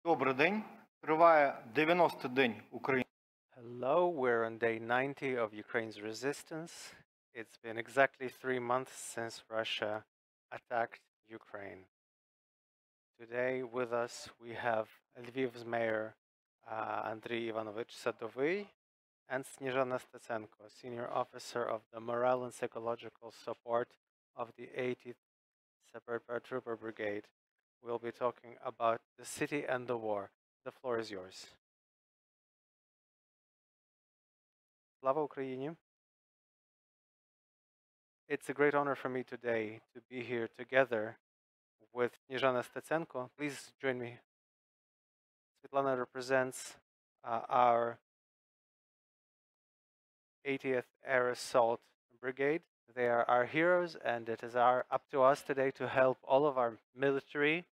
Добрий день. Триває 90-й день України. Hello, we're on day 90 of Ukraine's resistance. It's been exactly 3 months since Russia attacked Ukraine. Today with us we have Lviv's mayor Andrii Sadovyi and Snizhana Stetsenko, senior officer of the morale and psychological support of the 80th Separate Paratrooper Brigade. We'll be talking about the city and the war. The floor is yours. Slava Ukraini. It's a great honor for me today to be here together with Snizhana Stetsenko. Please join me. Svetlana represents our 80th Air Assault Brigade. They are our heroes, and it is up to us today to help all of our military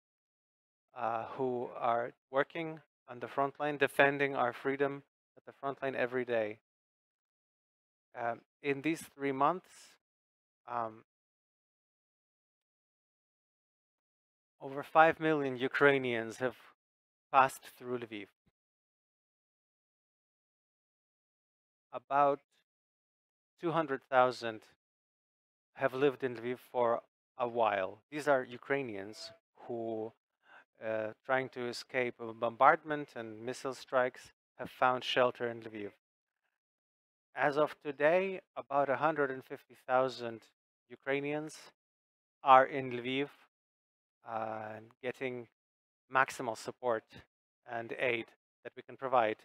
who are working on the front line, defending our freedom at the front line every day. In these 3 months, over 5 million Ukrainians have passed through Lviv. About 200,000 have lived in Lviv for a while. These are Ukrainians who, trying to escape a bombardment and missile strikes, have found shelter in Lviv. As of today, about 150,000 Ukrainians are in Lviv, getting maximal support and aid that we can provide.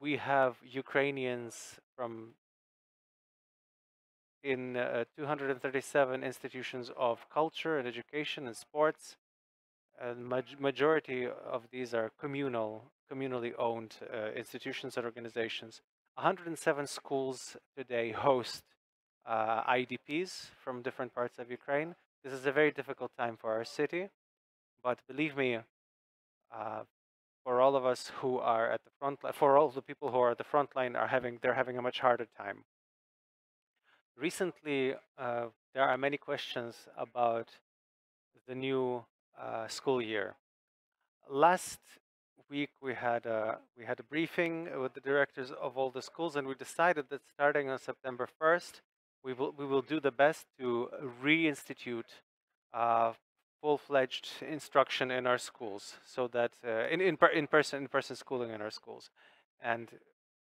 We have Ukrainians in 237 institutions of culture and education and sports. Majority of these are communally owned institutions and organizations. 107 schools today host IDPs from different parts of Ukraine. This is a very difficult time for our city, but believe me, for all of us who are at the front line, for all the people who are at the front line, they're having a much harder time. Recently, there are many questions about the new school year. Last week we had a briefing with the directors of all the schools, and we decided that starting on September 1st, we will do the best to reinstitute full-fledged instruction in our schools, so that in-person schooling in our schools. And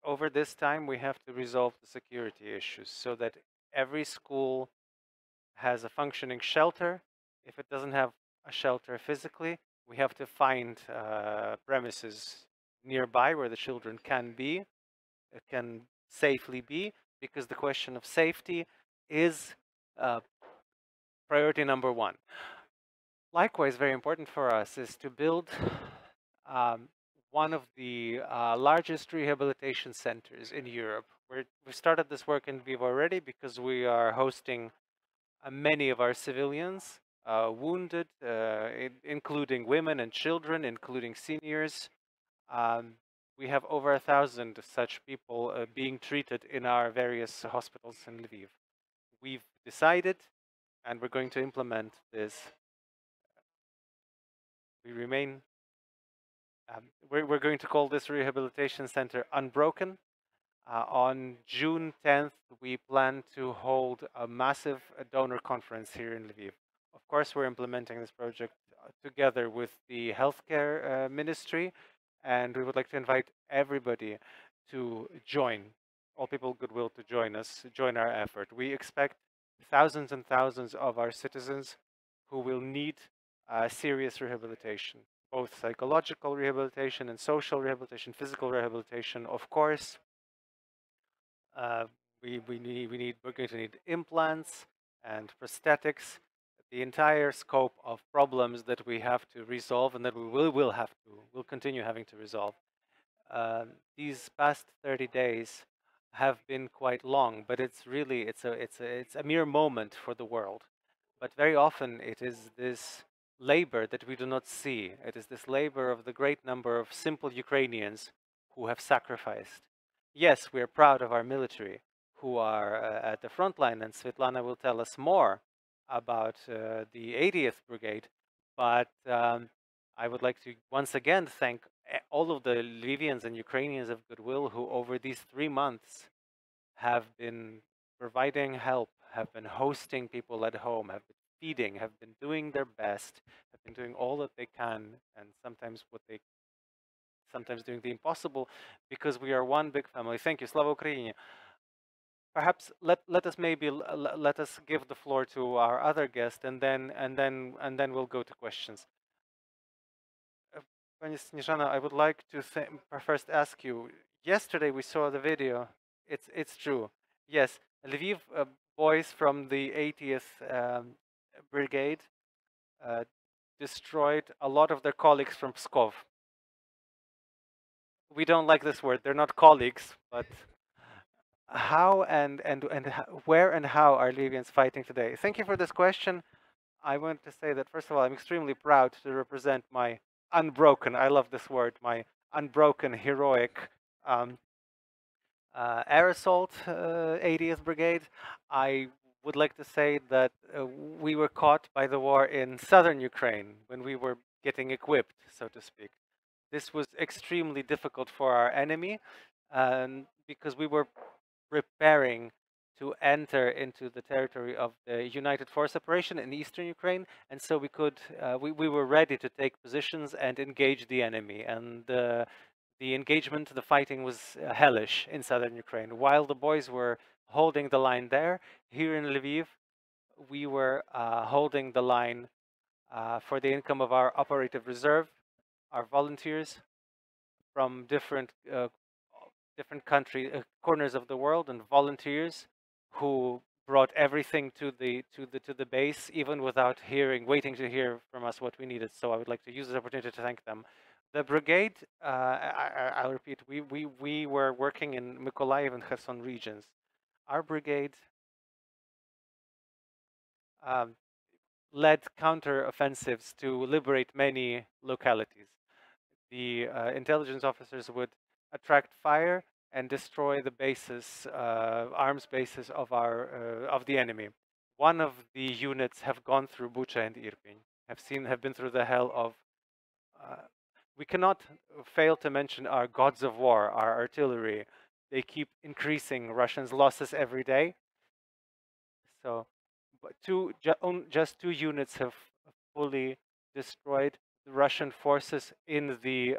over this time, we have to resolve the security issues so that every school has a functioning shelter. If it doesn't have a shelter physically, we have to find premises nearby where the children can safely be, because the question of safety is priority number one. Likewise, very important for us is to build one of the largest rehabilitation centers in Europe. We started this work in Lviv already because we are hosting many of our civilians wounded, including women and children, including seniors. We have over 1,000 such people being treated in our various hospitals in Lviv. We've decided, and we're going to implement this. We're going to call this rehabilitation center Unbroken. On June 10th, we plan to hold a massive donor conference here in Lviv. Of course, we're implementing this project together with the healthcare ministry, and we would like to invite everybody to join, all people goodwill to join us, join our effort. We expect thousands and thousands of our citizens who will need serious rehabilitation, both psychological rehabilitation and social rehabilitation, physical rehabilitation, of course. We're going to need implants and prosthetics, the entire scope of problems that we have to resolve and that we'll continue having to resolve. These past 30 days have been quite long, but it's a mere moment for the world. But very often it is this labor that we do not see. It is this labor of the great number of simple Ukrainians who have sacrificed. Yes, we are proud of our military who are at the front line, and Svetlana will tell us more about the 80th Brigade, but I would like to once again thank all of the Lvivians and Ukrainians of goodwill who over these 3 months have been providing help, have been hosting people at home, have been feeding, have been doing their best, have been doing all that they can, and sometimes doing the impossible, because we are one big family. Thank you. Slava Ukraini. Perhaps let us maybe let us give the floor to our other guest, and then we'll go to questions. Pani Snizhana, I would like to first ask you. Yesterday we saw the video. It's true. Yes, Lviv boys from the atheist brigade destroyed a lot of their colleagues from Pskov. We don't like this word. They're not colleagues, but how and where and how are Libyans fighting today? Thank you for this question. I want to say that first of all, I'm extremely proud to represent my unbroken. I love this word. My unbroken heroic air assault 80th Brigade. I would like to say that we were caught by the war in southern Ukraine when we were getting equipped, so to speak. This was extremely difficult for our enemy because we were preparing to enter into the territory of the United Force Operation in eastern Ukraine, and so we were ready to take positions and engage the enemy. And the engagement, the fighting was hellish in southern Ukraine. While the boys were holding the line there, here in Lviv, we were holding the line for the income of our operative reserve, our volunteers from different corners of the world, and volunteers who brought everything to the base, even without waiting to hear from us what we needed. So I would like to use this opportunity to thank them. The brigade, I'll repeat, we were working in Mykolaiv and Kherson regions. Our brigade led counter-offensives to liberate many localities. The intelligence officers would attract fire and destroy the bases, arms bases of the enemy. One of the units have gone through Bucha and Irpin, have been through the hell of. We cannot fail to mention our gods of war, our artillery. They keep increasing Russians' losses every day. So, but just 2 units have fully destroyed the Russian forces in the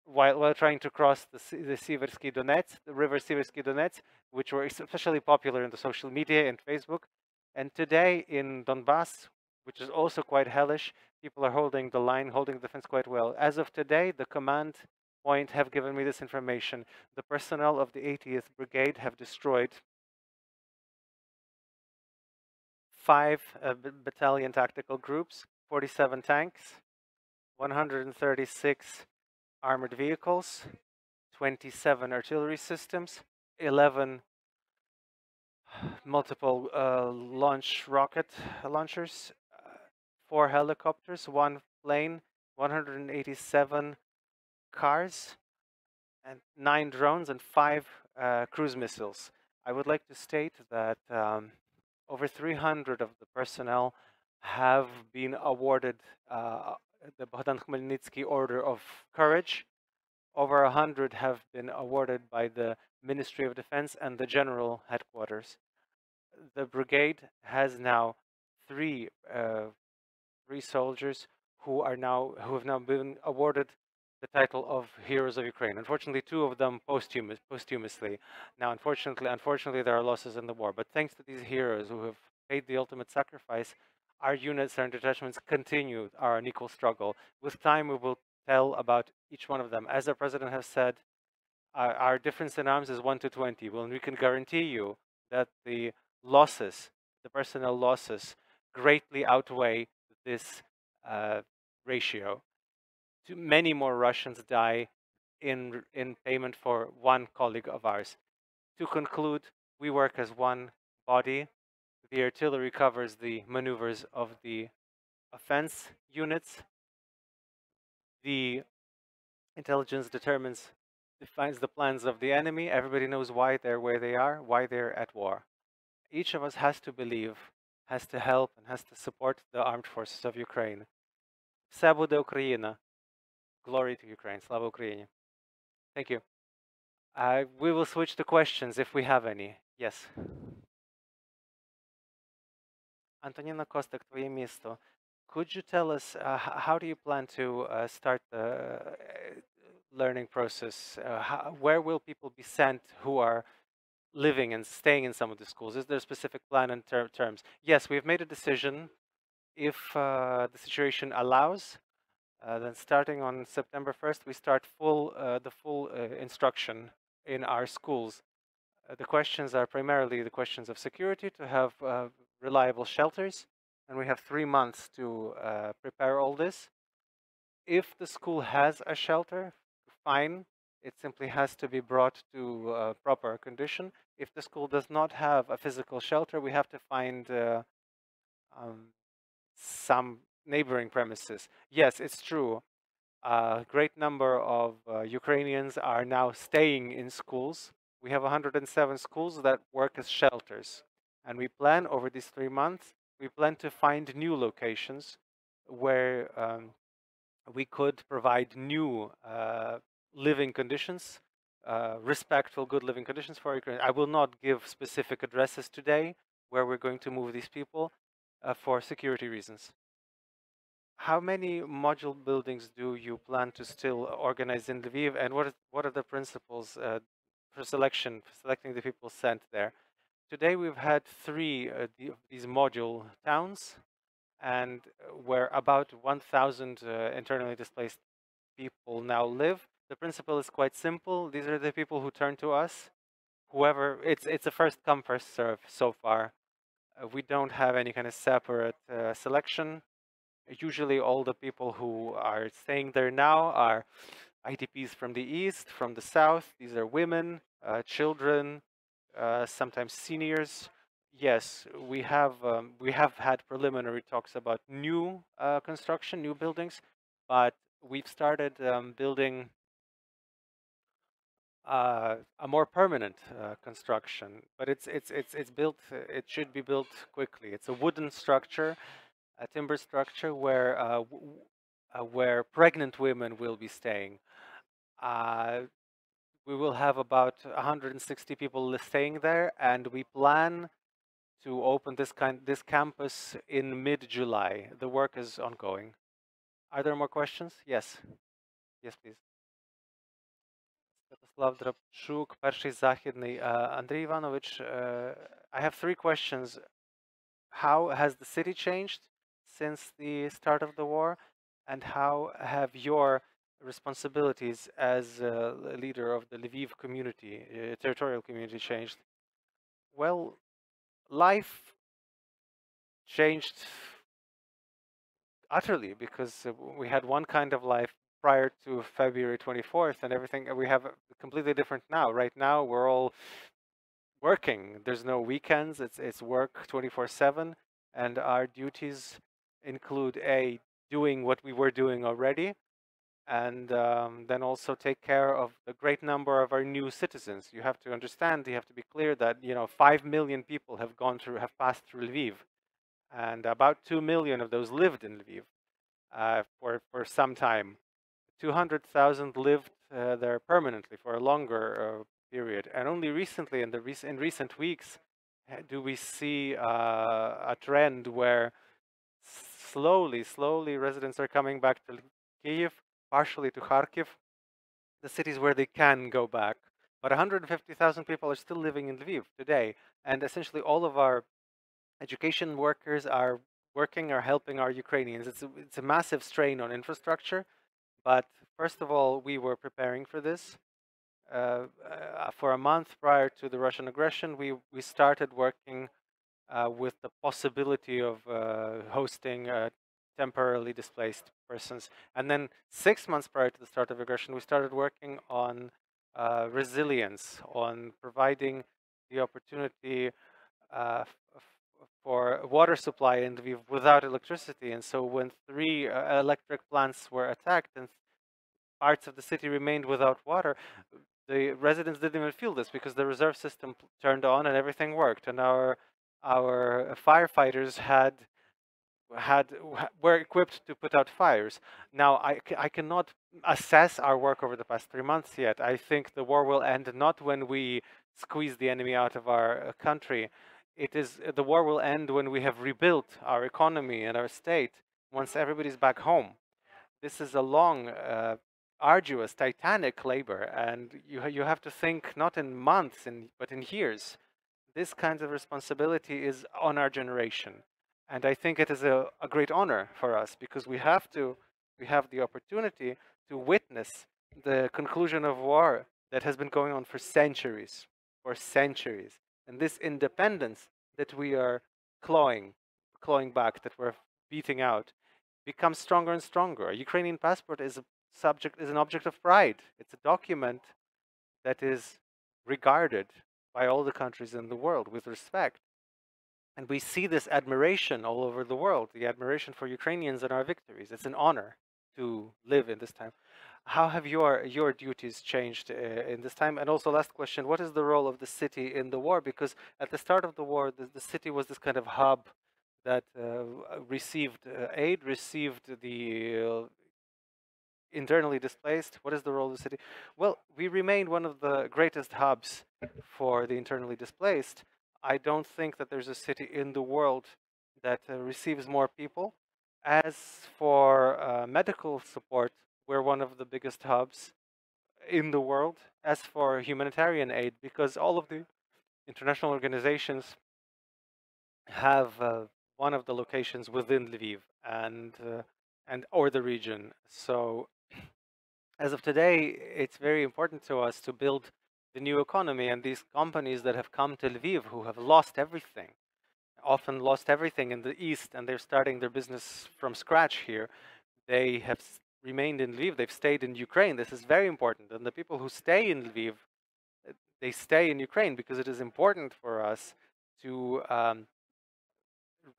while trying to cross the Siversky Donets, the river Siversky Donets, which were especially popular in the social media and Facebook. And today in Donbass, which is also quite hellish, people are holding the line, holding the defense quite well. As of today, the command point have given me this information. The personnel of the 80th Brigade have destroyed 5 battalion tactical groups, 47 tanks, 136 armored vehicles, 27 artillery systems, 11 multiple launch rocket launchers, 4 helicopters, 1 plane, 187 cars, and 9 drones, and 5 cruise missiles. I would like to state that over 300 of the personnel have been awarded the Bogdan Khmelnytsky Order of Courage. Over 100 have been awarded by the Ministry of Defense and the General Headquarters. The brigade has now 3 soldiers who have now been awarded the title of Heroes of Ukraine. Unfortunately, 2 of them posthumously. Now, unfortunately, there are losses in the war. But thanks to these heroes who have paid the ultimate sacrifice, our units and detachments continue our unequal struggle. With time, we will tell about each one of them. As the president has said, our difference in arms is 1 to 20. Well, we can guarantee you that the personnel losses, greatly outweigh this ratio. Many more Russians die in payment for 1 colleague of ours. To conclude, we work as one body. The artillery covers the maneuvers of the offense units. The intelligence defines the plans of the enemy. Everybody knows why they're where they are, why they're at war. Each of us has to believe, has to help, and has to support the armed forces of Ukraine. Все буде Україна. Glory to Ukraine. Слава Україні. Thank you. We will switch to questions if we have any. Yes. Антоніна Костик, твоє місто. Could you tell us how do you plan to start the learning process? Where will people be sent who are living and staying in some of the schools? Is there a specific plan in terms? Yes, we've made a decision. If the situation allows, then starting on September 1st, we start the full instruction in our schools. The questions are primarily the questions of security, to have reliable shelters, and we have 3 months to prepare all this. If the school has a shelter, fine. It simply has to be brought to proper condition. If the school does not have a physical shelter, we have to find some neighboring premises. Yes, it's true. A great number of Ukrainians are now staying in schools. We have 107 schools that work as shelters. And we plan over these 3 months, we plan to find new locations where we could provide new living conditions, respectful, good living conditions for Ukraine. I will not give specific addresses today where we're going to move these people for security reasons. How many module buildings do you plan to still organize in Lviv, and what are the principles for selecting the people sent there? Today we've had 3 these module towns, and where about 1,000 internally displaced people now live. The principle is quite simple. These are the people who turn to us. Whoever, it's a first come first serve so far. We don't have any kind of separate selection. Usually all the people who are staying there now are IDPs from the east, from the south. These are women, children, sometimes seniors. Yes, we have had preliminary talks about new construction, new buildings, but we've started building a more permanent construction. But it's built. It should be built quickly. It's a wooden structure, a timber structure where pregnant women will be staying. We will have about 160 people staying there, and we plan to open this campus in mid-July. The work is ongoing. Are there more questions? Yes. Yes, please. Святослав Драбчук, Перший Західний. Андрій Іванович, I have 3 questions. How has the city changed since the start of the war, and how have your responsibilities as a leader of the Lviv community, territorial community, changed? Well, life changed utterly, because we had one kind of life prior to February 24th, and everything we have completely different now. Right now, we're all working. There's no weekends. It's work 24/7, and our duties include doing what we were doing already, and then also take care of the great number of our new citizens. You have to understand. You have to be clear that 5 million people have passed through Lviv, and about 2 million of those lived in Lviv for some time. 200,000 lived there permanently for a longer period, and only recently, in recent weeks, do we see a trend where slowly residents are coming back to Kyiv, partially to Kharkiv, the cities where they can go back. But 150,000 people are still living in Lviv today, and essentially all of our education workers are helping our Ukrainians. It's a massive strain on infrastructure, but first of all, we were preparing for this. For a month prior to the Russian aggression, we started working with the possibility of hosting temporarily displaced persons. And then 6 months prior to the start of aggression, we started working on resilience, on providing the opportunity for water supply in Lviv without electricity. And so when 3 electric plants were attacked and parts of the city remained without water, the residents didn't even feel this, because the reserve system turned on and everything worked. And our firefighters had were equipped to put out fires. Now, I cannot assess our work over the past 3 months yet. I think the war will end not when we squeeze the enemy out of our country. The war will end when we have rebuilt our economy and our state, once everybody's back home. This is a long, arduous, titanic labor, and you have to think not in months, but in years. This kind of responsibility is on our generation, and I think it is a great honor for us, because we have the opportunity to witness the conclusion of war that has been going on for centuries, and this independence that we are clawing back, that we're beating out, becomes stronger and stronger. A Ukrainian passport is an object of pride. It's a document that is regarded by all the countries in the world with respect. And we see this admiration all over the world, the admiration for Ukrainians and our victories. It's an honor to live in this time. How have your duties changed in this time? And also, last question, what is the role of the city in the war? Because at the start of the war, the city was this kind of hub that received aid, received the internally displaced. What is the role of the city? Well, we remain one of the greatest hubs for the internally displaced. I don't think that there's a city in the world that receives more people. As for medical support, we're one of the biggest hubs in the world. As for humanitarian aid, because all of the international organizations have one of the locations within Lviv and or the region. So as of today, it's very important to us to build the new economy, and these companies that have come to Lviv, who have lost everything, often lost everything in the east, and they're starting their business from scratch here. They have remained in Lviv, they've stayed in Ukraine. This is very important. And the people who stay in Lviv, they stay in Ukraine because it is important for us to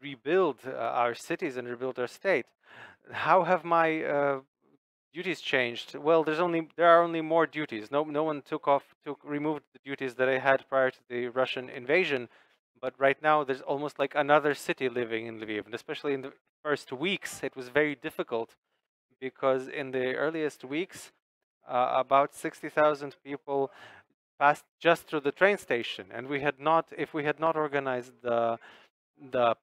rebuild our cities and rebuild our state. How have my duties changed? Well, there are only more duties. No one removed the duties that I had prior to the Russian invasion. But right now, there's almost like another city living in Lviv, and especially in the first weeks, it was very difficult, because in the earliest weeks, about 60,000 people passed just through the train station, and if we had not organized the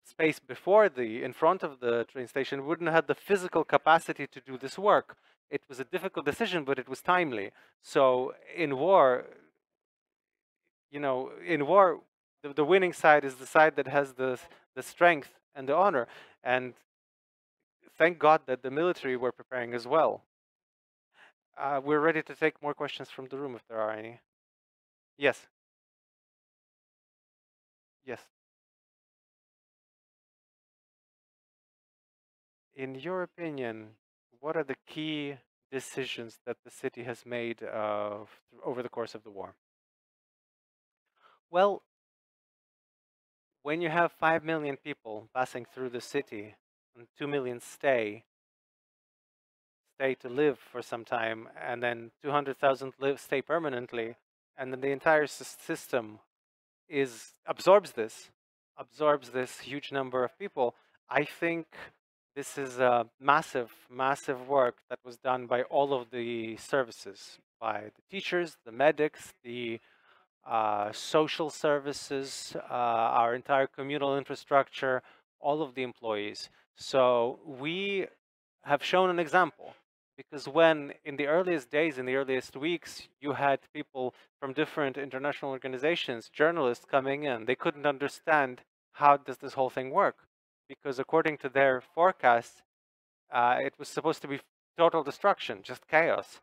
space in front of the train station, we wouldn't have had the physical capacity to do this work. It was a difficult decision, but it was timely. So in war, the winning side is the side that has the strength and the honor. And thank God that the military were preparing as well. We're ready to take more questions from the room if there are any. Yes. Yes. In your opinion, what are the key decisions that the city has made over the course of the war? Well, when you have 5 million people passing through the city and 2 million stay to live for some time, and then 200,000 stay permanently, and then the entire system absorbs this huge number of people, I think this is a massive, massive work that was done by all of the services, by the teachers, the medics, the social services, our entire communal infrastructure, all of the employees. So we have shown an example, because when in the earliest days, in the earliest weeks, you had people from different international organizations, journalists coming in, they couldn't understand how does this whole thing work, because according to their forecast, it was supposed to be total destruction, just chaos,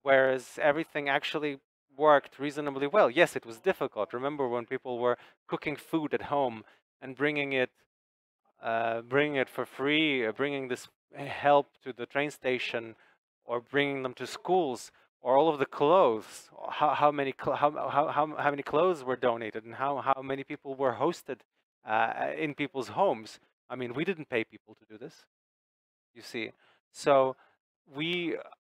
whereas everything actually worked reasonably well. Yes, it was difficult. Remember when people were cooking food at home and bringing it for free, bringing this help to the train station, or bringing them to schools, or all of the clothes. How many clothes were donated, and how many people were hosted in people's homes? I mean, we didn't pay people to do this, you see. So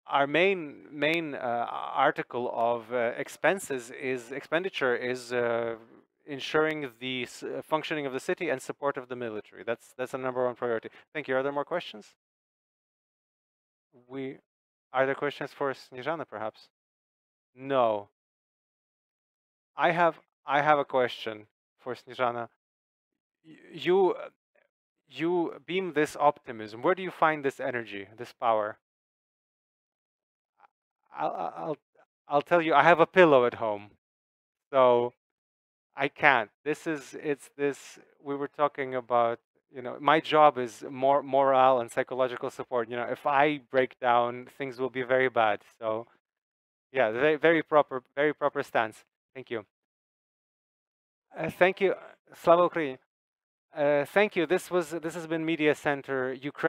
our main article of expenditure is ensuring the functioning of the city and support of the military. That's a #1 priority. Thank you. Are there more questions? Are there questions for Snizhana, perhaps? No. I have a question for Snizhana. You beam this optimism. Where do you find this energy, this power? I'll tell you. I have a pillow at home, so I can't. We were talking about, my job is more morale and psychological support. If I break down, things will be very bad. So yeah, very proper stance. Thank you. Thank you. Slava Ukraini. Thank you. This has been Media Center Ukraine.